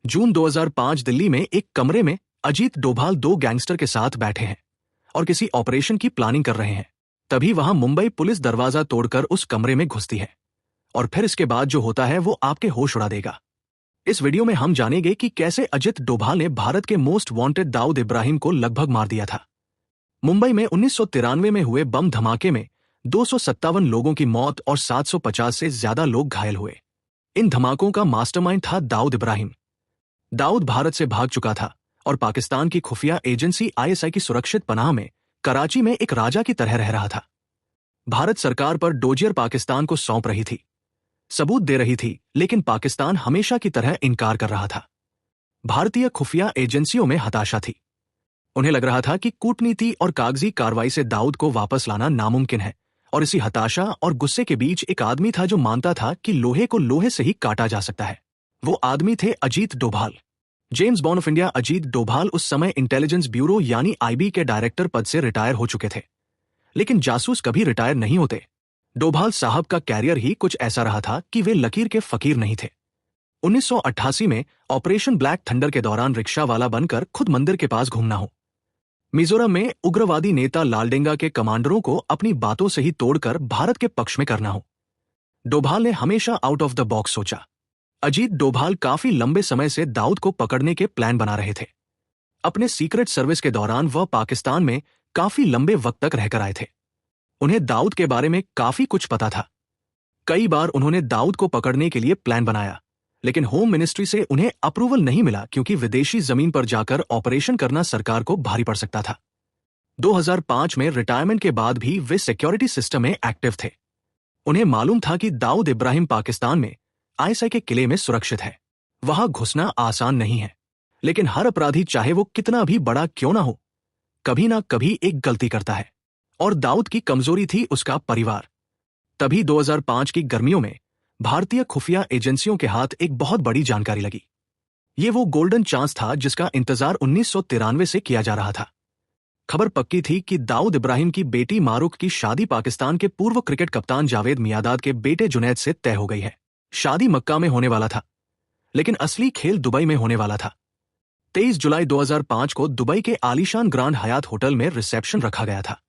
जून 2005 दिल्ली में एक कमरे में अजीत डोभाल दो गैंगस्टर के साथ बैठे हैं और किसी ऑपरेशन की प्लानिंग कर रहे हैं। तभी वहां मुंबई पुलिस दरवाजा तोड़कर उस कमरे में घुसती है और फिर इसके बाद जो होता है वो आपके होश उड़ा देगा। इस वीडियो में हम जानेंगे कि कैसे अजित डोभाल ने भारत के मोस्ट वांटेड दाऊद इब्राहिम को लगभग मार दिया था। मुंबई में 1993 में हुए बम धमाके में 257 लोगों की मौत और 750 से ज्यादा लोग घायल हुए। इन धमाकों का मास्टरमाइंड था दाऊद इब्राहिम। दाऊद भारत से भाग चुका था और पाकिस्तान की खुफिया एजेंसी आईएसआई की सुरक्षित पनाह में कराची में एक राजा की तरह रह रहा था। भारत सरकार पर डोजियर पाकिस्तान को सौंप रही थी, सबूत दे रही थी, लेकिन पाकिस्तान हमेशा की तरह इनकार कर रहा था। भारतीय खुफिया एजेंसियों में हताशा थी। उन्हें लग रहा था कि कूटनीति और कागजी कार्रवाई से दाऊद को वापस लाना नामुमकिन है, और इसी हताशा और गुस्से के बीच एक आदमी था जो मानता था कि लोहे को लोहे से ही काटा जा सकता है। वो आदमी थे Ajit Doval. James bond of India Ajit Doval उस समय इंटेलिजेंस ब्यूरो यानी आईबी के डायरेक्टर पद से रिटायर हो चुके थे, लेकिन जासूस कभी रिटायर नहीं होते। डोभाल साहब का कैरियर ही कुछ ऐसा रहा था कि वे लकीर के फकीर नहीं थे। 1988 में ऑपरेशन ब्लैक थंडर के दौरान रिक्शा वाला बनकर खुद मंदिर के पास घूमना हो, मिजोरम में उग्रवादी नेता लालडेंगा के कमांडरों को अपनी बातों से ही तोड़कर भारत के पक्ष में करना हो, डोभाल ने हमेशा आउट ऑफ द बॉक्स सोचा। अजीत डोभाल काफी लंबे समय से दाऊद को पकड़ने के प्लान बना रहे थे। अपने सीक्रेट सर्विस के दौरान वह पाकिस्तान में काफी लंबे वक्त तक रहकर आए थे। उन्हें दाऊद के बारे में काफी कुछ पता था। कई बार उन्होंने दाऊद को पकड़ने के लिए प्लान बनाया, लेकिन होम मिनिस्ट्री से उन्हें अप्रूवल नहीं मिला क्योंकि विदेशी जमीन पर जाकर ऑपरेशन करना सरकार को भारी पड़ सकता था। 2005 में रिटायरमेंट के बाद भी वे सिक्योरिटी सिस्टम में एक्टिव थे। उन्हें मालूम था कि दाऊद इब्राहिम पाकिस्तान में आईएसआई के किले में सुरक्षित है। वहां घुसना आसान नहीं है, लेकिन हर अपराधी चाहे वो कितना भी बड़ा क्यों ना हो, कभी ना कभी एक गलती करता है, और दाऊद की कमजोरी थी उसका परिवार। तभी 2005 की गर्मियों में भारतीय खुफिया एजेंसियों के हाथ एक बहुत बड़ी जानकारी लगी। ये वो गोल्डन चांस था जिसका इंतजार 1993 से किया जा रहा था। खबर पक्की थी कि दाऊद इब्राहिम की बेटी मारूख की शादी पाकिस्तान के पूर्व क्रिकेट कप्तान जावेद मियादाद के बेटे जुनैद से तय हो गई है। शादी मक्का में होने वाला था, लेकिन असली खेल दुबई में होने वाला था। 23 जुलाई 2005 को दुबई के आलीशान ग्रांड हयात होटल में रिसेप्शन रखा गया था।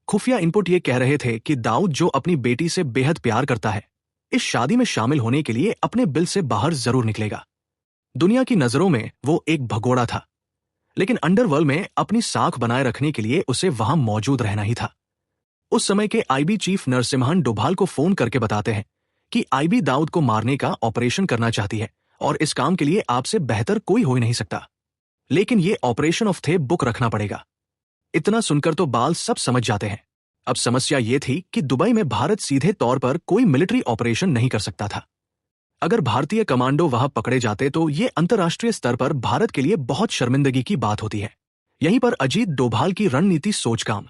खुफिया इनपुट ये कह रहे थे कि दाऊद, जो अपनी बेटी से बेहद प्यार करता है, इस शादी में शामिल होने के लिए अपने बिल से बाहर जरूर निकलेगा। दुनिया की नजरों में वो एक भगोड़ा था, लेकिन अंडरवर्ल्ड में अपनी साख बनाए रखने के लिए उसे वहां मौजूद रहना ही था। उस समय के आईबी चीफ नरसिम्हन डोभाल को फोन करके बताते हैं कि आईबी दाऊद को मारने का ऑपरेशन करना चाहती है और इस काम के लिए आपसे बेहतर कोई हो ही नहीं सकता, लेकिन ये ऑपरेशन ऑफ थे बुक रखना पड़ेगा। इतना सुनकर तो बाल सब समझ जाते हैं। अब समस्या ये थी कि दुबई में भारत सीधे तौर पर कोई मिलिट्री ऑपरेशन नहीं कर सकता था। अगर भारतीय कमांडो वहां पकड़े जाते तो ये अंतर्राष्ट्रीय स्तर पर भारत के लिए बहुत शर्मिंदगी की बात होती है। यहीं पर अजीत डोभाल की रणनीति सोच काम।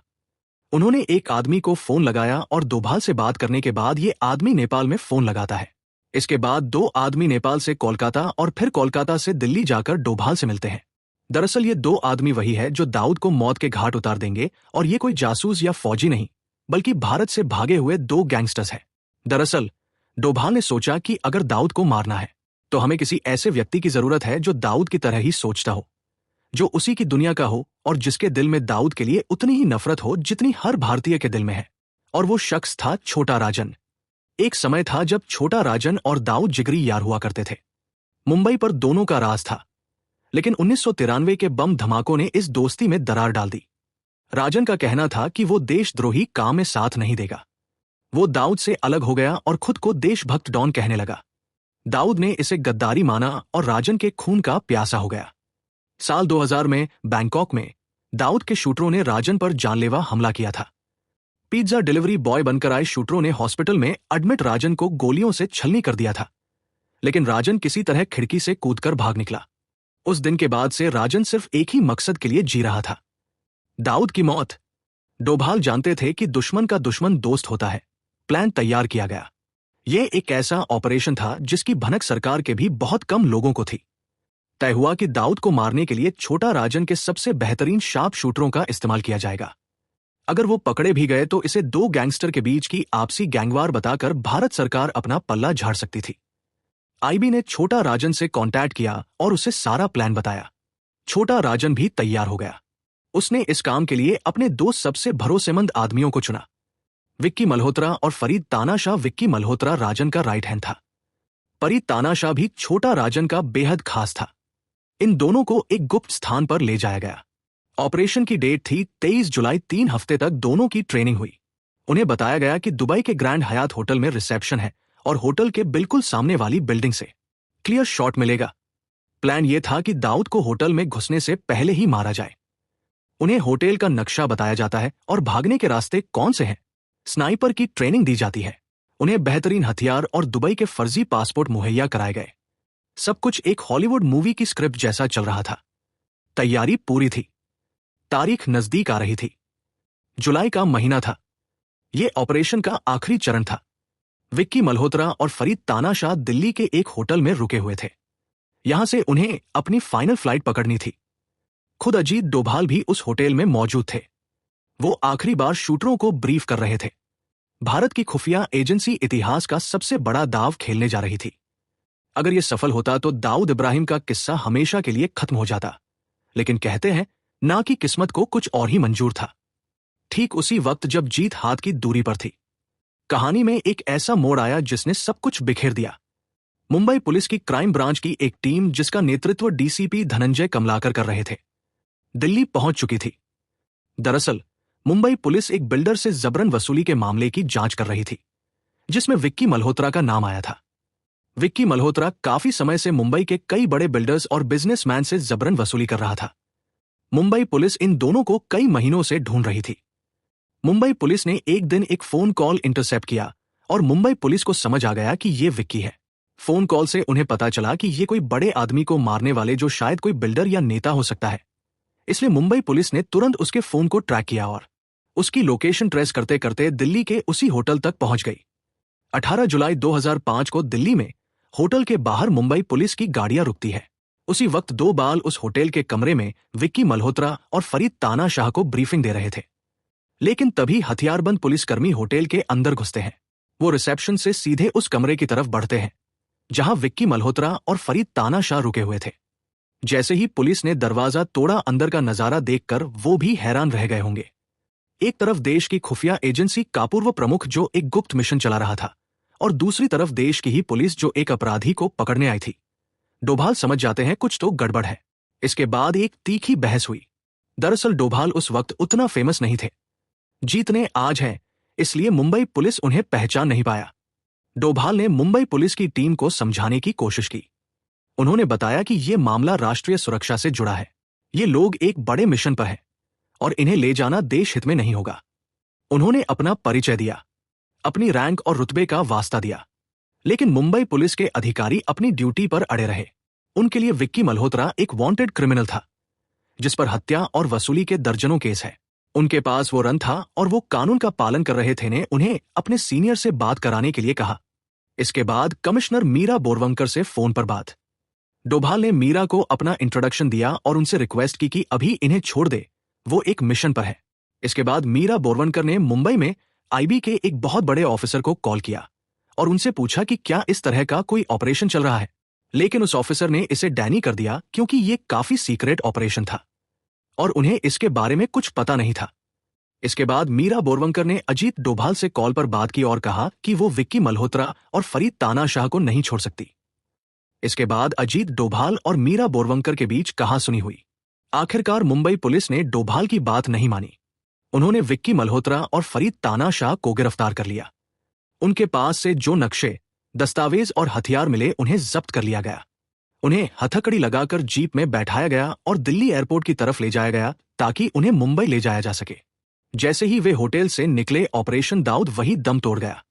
उन्होंने एक आदमी को फोन लगाया और डोभाल से बात करने के बाद ये आदमी नेपाल में फोन लगाता है। इसके बाद दो आदमी नेपाल से कोलकाता और फिर कोलकाता से दिल्ली जाकर डोभाल से मिलते हैं। दरअसल ये दो आदमी वही है जो दाऊद को मौत के घाट उतार देंगे, और ये कोई जासूस या फौजी नहीं, बल्कि भारत से भागे हुए दो गैंगस्टर्स हैं। दरअसल डोभाल ने सोचा कि अगर दाऊद को मारना है तो हमें किसी ऐसे व्यक्ति की जरूरत है जो दाऊद की तरह ही सोचता हो, जो उसी की दुनिया का हो और जिसके दिल में दाऊद के लिए उतनी ही नफरत हो जितनी हर भारतीय के दिल में है। और वो शख्स था छोटा राजन। एक समय था जब छोटा राजन और दाऊद जिगरी यार हुआ करते थे। मुंबई पर दोनों का राज था, लेकिन 1993 के बम धमाकों ने इस दोस्ती में दरार डाल दी। राजन का कहना था कि वो देशद्रोही काम में साथ नहीं देगा। वो दाऊद से अलग हो गया और खुद को देशभक्त डॉन कहने लगा। दाऊद ने इसे गद्दारी माना और राजन के खून का प्यासा हो गया। साल 2000 में बैंकॉक में दाऊद के शूटरों ने राजन पर जानलेवा हमला किया था। पिज्जा डिलीवरी बॉय बनकर आए शूटरों ने हॉस्पिटल में एडमिट राजन को गोलियों से छलनी कर दिया था, लेकिन राजन किसी तरह खिड़की से कूदकर भाग निकला। उस दिन के बाद से राजन सिर्फ एक ही मकसद के लिए जी रहा था, दाऊद की मौत। डोभाल जानते थे कि दुश्मन का दुश्मन दोस्त होता है। प्लान तैयार किया गया। यह एक ऐसा ऑपरेशन था जिसकी भनक सरकार के भी बहुत कम लोगों को थी। तय हुआ कि दाऊद को मारने के लिए छोटा राजन के सबसे बेहतरीन शार्प शूटरों का इस्तेमाल किया जाएगा। अगर वो पकड़े भी गए तो इसे दो गैंगस्टर के बीच की आपसी गैंगवार बताकर भारत सरकार अपना पल्ला झाड़ सकती थी। आईबी ने छोटा राजन से कांटेक्ट किया और उसे सारा प्लान बताया। छोटा राजन भी तैयार हो गया। उसने इस काम के लिए अपने दो सबसे भरोसेमंद आदमियों को चुना, विक्की मल्होत्रा और फरीद तानाशाह। विक्की मल्होत्रा राजन का राइट हैंड था। फरीद तानाशाह भी छोटा राजन का बेहद खास था। इन दोनों को एक गुप्त स्थान पर ले जाया गया। ऑपरेशन की डेट थी 23 जुलाई। 3 हफ्ते तक दोनों की ट्रेनिंग हुई। उन्हें बताया गया कि दुबई के ग्रैंड हयात होटल में रिसेप्शन है और होटल के बिल्कुल सामने वाली बिल्डिंग से क्लियर शॉट मिलेगा। प्लान यह था कि दाऊद को होटल में घुसने से पहले ही मारा जाए। उन्हें होटल का नक्शा बताया जाता है और भागने के रास्ते कौन से हैं। स्नाइपर की ट्रेनिंग दी जाती है। उन्हें बेहतरीन हथियार और दुबई के फर्जी पासपोर्ट मुहैया कराए गए। सब कुछ एक हॉलीवुड मूवी की स्क्रिप्ट जैसा चल रहा था। तैयारी पूरी थी। तारीख नजदीक आ रही थी। जुलाई का महीना था। यह ऑपरेशन का आखिरी चरण था। विक्की मल्होत्रा और फरीद तानाशाह दिल्ली के एक होटल में रुके हुए थे। यहां से उन्हें अपनी फाइनल फ्लाइट पकड़नी थी। खुद अजीत डोभाल भी उस होटल में मौजूद थे। वो आखिरी बार शूटरों को ब्रीफ कर रहे थे। भारत की खुफिया एजेंसी इतिहास का सबसे बड़ा दाव खेलने जा रही थी। अगर यह सफल होता तो दाऊद इब्राहिम का किस्सा हमेशा के लिए खत्म हो जाता। लेकिन कहते हैं ना कि किस्मत को कुछ और ही मंजूर था। ठीक उसी वक्त जब जीत हाथ की दूरी पर थी, कहानी में एक ऐसा मोड़ आया जिसने सब कुछ बिखेर दिया। मुंबई पुलिस की क्राइम ब्रांच की एक टीम, जिसका नेतृत्व डीसीपी धनंजय कमलाकर कर रहे थे, दिल्ली पहुंच चुकी थी। दरअसल मुंबई पुलिस एक बिल्डर से जबरन वसूली के मामले की जांच कर रही थी, जिसमें विक्की मल्होत्रा का नाम आया था। विक्की मल्होत्रा काफी समय से मुंबई के कई बड़े बिल्डर्स और बिजनेसमैन से जबरन वसूली कर रहा था। मुंबई पुलिस इन दोनों को कई महीनों से ढूंढ रही थी। मुंबई पुलिस ने एक दिन एक फोन कॉल इंटरसेप्ट किया और मुंबई पुलिस को समझ आ गया कि ये विक्की है। फोन कॉल से उन्हें पता चला कि ये कोई बड़े आदमी को मारने वाले, जो शायद कोई बिल्डर या नेता हो सकता है। इसलिए मुंबई पुलिस ने तुरंत उसके फोन को ट्रैक किया और उसकी लोकेशन ट्रेस करते करते दिल्ली के उसी होटल तक पहुंच गई। 18 जुलाई 2005 को दिल्ली में होटल के बाहर मुंबई पुलिस की गाड़ियां रुकती है। उसी वक्त दो बाल उस होटल के कमरे में विक्की मल्होत्रा और फरीद तानाशाह को ब्रीफिंग दे रहे थे। लेकिन तभी हथियारबंद पुलिसकर्मी होटल के अंदर घुसते हैं। वो रिसेप्शन से सीधे उस कमरे की तरफ बढ़ते हैं जहां विक्की मल्होत्रा और फरीद तानाशाह रुके हुए थे। जैसे ही पुलिस ने दरवाजा तोड़ा, अंदर का नजारा देखकर वो भी हैरान रह गए होंगे। एक तरफ देश की खुफिया एजेंसी का पूर्व प्रमुख जो एक गुप्त मिशन चला रहा था, और दूसरी तरफ देश की ही पुलिस जो एक अपराधी को पकड़ने आई थी। डोभाल समझ जाते हैं कुछ तो गड़बड़ है। इसके बाद एक तीखी बहस हुई। दरअसल डोभाल उस वक्त उतना फेमस नहीं थे। जीतने आज है, इसलिए मुंबई पुलिस उन्हें पहचान नहीं पाया। डोभाल ने मुंबई पुलिस की टीम को समझाने की कोशिश की। उन्होंने बताया कि यह मामला राष्ट्रीय सुरक्षा से जुड़ा है। ये लोग एक बड़े मिशन पर हैं और इन्हें ले जाना देश हित में नहीं होगा। उन्होंने अपना परिचय दिया, अपनी रैंक और रुतबे का वास्ता दिया। लेकिन मुंबई पुलिस के अधिकारी अपनी ड्यूटी पर अड़े रहे। उनके लिए विक्की मल्होत्रा एक वांटेड क्रिमिनल था, जिस पर हत्या और वसूली के दर्जनों केस है। उनके पास वो रन था और वो कानून का पालन कर रहे थे। ने उन्हें अपने सीनियर से बात कराने के लिए कहा। इसके बाद कमिश्नर मीरा बोरवंकर से फोन पर बात। डोभाल ने मीरा को अपना इंट्रोडक्शन दिया और उनसे रिक्वेस्ट की कि अभी इन्हें छोड़ दे, वो एक मिशन पर है। इसके बाद मीरा बोरवंकर ने मुंबई में आईबी के एक बहुत बड़े ऑफिसर को कॉल किया और उनसे पूछा कि क्या इस तरह का कोई ऑपरेशन चल रहा है। लेकिन उस ऑफिसर ने इसे डैनी कर दिया, क्योंकि ये काफी सीक्रेट ऑपरेशन था और उन्हें इसके बारे में कुछ पता नहीं था। इसके बाद मीरा बोरवंकर ने अजीत डोभाल से कॉल पर बात की और कहा कि वो विक्की मल्होत्रा और फरीद तानाशाह को नहीं छोड़ सकती। इसके बाद अजीत डोभाल और मीरा बोरवंकर के बीच कहासुनी हुई। आखिरकार मुंबई पुलिस ने डोभाल की बात नहीं मानी। उन्होंने विक्की मल्होत्रा और फरीद तानाशाह को गिरफ्तार कर लिया। उनके पास से जो नक्शे, दस्तावेज और हथियार मिले, उन्हें जब्त कर लिया गया। उन्हें हथकड़ी लगाकर जीप में बैठाया गया और दिल्ली एयरपोर्ट की तरफ ले जाया गया ताकि उन्हें मुंबई ले जाया जा सके। जैसे ही वे होटल से निकले, ऑपरेशन दाऊद वही दम तोड़ गया।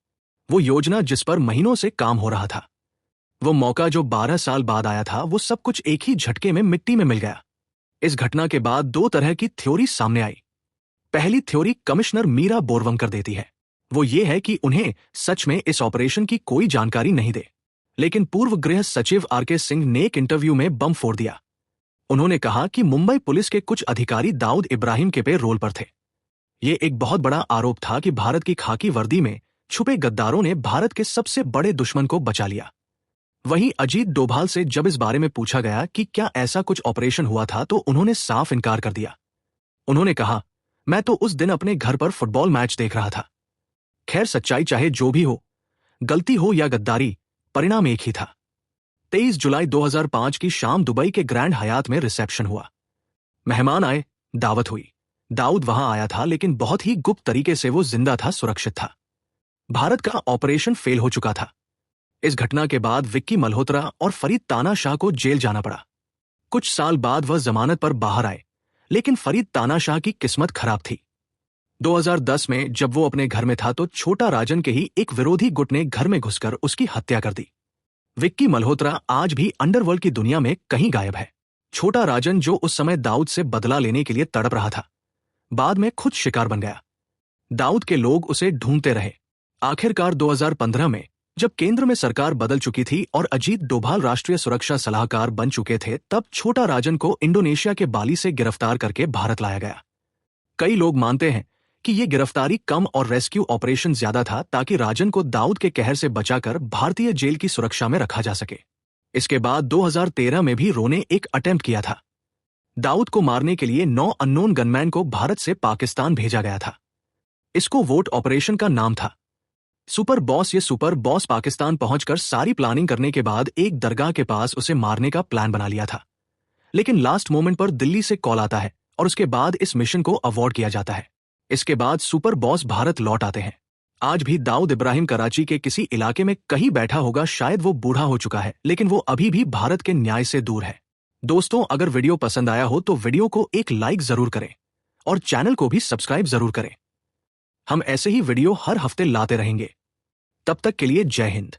वो योजना जिस पर महीनों से काम हो रहा था, वो मौका जो 12 साल बाद आया था, वो सब कुछ एक ही झटके में मिट्टी में मिल गया। इस घटना के बाद दो तरह की थ्योरी सामने आई। पहली थ्योरी कमिश्नर मीरा बोरवंकर देती है। वो ये है कि उन्हें सच में इस ऑपरेशन की कोई जानकारी नहीं दे, लेकिन पूर्व गृह सचिव आरके सिंह ने एक इंटरव्यू में बम फोड़ दिया। उन्होंने कहा कि मुंबई पुलिस के कुछ अधिकारी दाऊद इब्राहिम के पेरोल पर थे। ये एक बहुत बड़ा आरोप था कि भारत की खाकी वर्दी में छुपे गद्दारों ने भारत के सबसे बड़े दुश्मन को बचा लिया। वहीं अजीत डोभाल से जब इस बारे में पूछा गया कि क्या ऐसा कुछ ऑपरेशन हुआ था तो उन्होंने साफ इनकार कर दिया। उन्होंने कहा, मैं तो उस दिन अपने घर पर फुटबॉल मैच देख रहा था। खैर, सच्चाई चाहे जो भी हो, गलती हो या गद्दारी, परिणाम एक ही था। 23 जुलाई 2005 की शाम दुबई के ग्रैंड हयात में रिसेप्शन हुआ। मेहमान आए, दावत हुई। दाऊद वहां आया था, लेकिन बहुत ही गुप्त तरीके से वो जिंदा था, सुरक्षित था। भारत का ऑपरेशन फेल हो चुका था। इस घटना के बाद विक्की मल्होत्रा और फरीद तानाशाह को जेल जाना पड़ा। कुछ साल बाद वह जमानत पर बाहर आए, लेकिन फरीद तानाशाह की किस्मत खराब थी। 2010 में जब वो अपने घर में था तो छोटा राजन के ही एक विरोधी गुट ने घर में घुसकर उसकी हत्या कर दी। विक्की मल्होत्रा आज भी अंडरवर्ल्ड की दुनिया में कहीं गायब है। छोटा राजन, जो उस समय दाऊद से बदला लेने के लिए तड़प रहा था, बाद में खुद शिकार बन गया। दाऊद के लोग उसे ढूंढते रहे। आखिरकार 2015 में जब केंद्र में सरकार बदल चुकी थी और अजीत डोभाल राष्ट्रीय सुरक्षा सलाहकार बन चुके थे, तब छोटा राजन को इंडोनेशिया के बाली से गिरफ्तार करके भारत लाया गया। कई लोग मानते हैं कि यह गिरफ्तारी कम और रेस्क्यू ऑपरेशन ज्यादा था, ताकि राजन को दाऊद के कहर से बचाकर भारतीय जेल की सुरक्षा में रखा जा सके। इसके बाद 2013 में भी रो ने एक अटेम्प्ट किया था। दाऊद को मारने के लिए 9 अननोन गनमैन को भारत से पाकिस्तान भेजा गया था। इसको वोट ऑपरेशन का नाम था। सुपर बॉस, ये सुपर बॉस पाकिस्तान पहुंचकर सारी प्लानिंग करने के बाद एक दरगाह के पास उसे मारने का प्लान बना लिया था। लेकिन लास्ट मोमेंट पर दिल्ली से कॉल आता है और उसके बाद इस मिशन को अवॉर्ड किया जाता है। इसके बाद सुपर बॉस भारत लौट आते हैं। आज भी दाऊद इब्राहिम कराची के किसी इलाके में कहीं बैठा होगा, शायद वो बूढ़ा हो चुका है, लेकिन वो अभी भी भारत के न्याय से दूर है। दोस्तों, अगर वीडियो पसंद आया हो तो वीडियो को एक लाइक जरूर करें और चैनल को भी सब्सक्राइब जरूर करें। हम ऐसे ही वीडियो हर हफ्ते लाते रहेंगे। तब तक के लिए जय हिंद।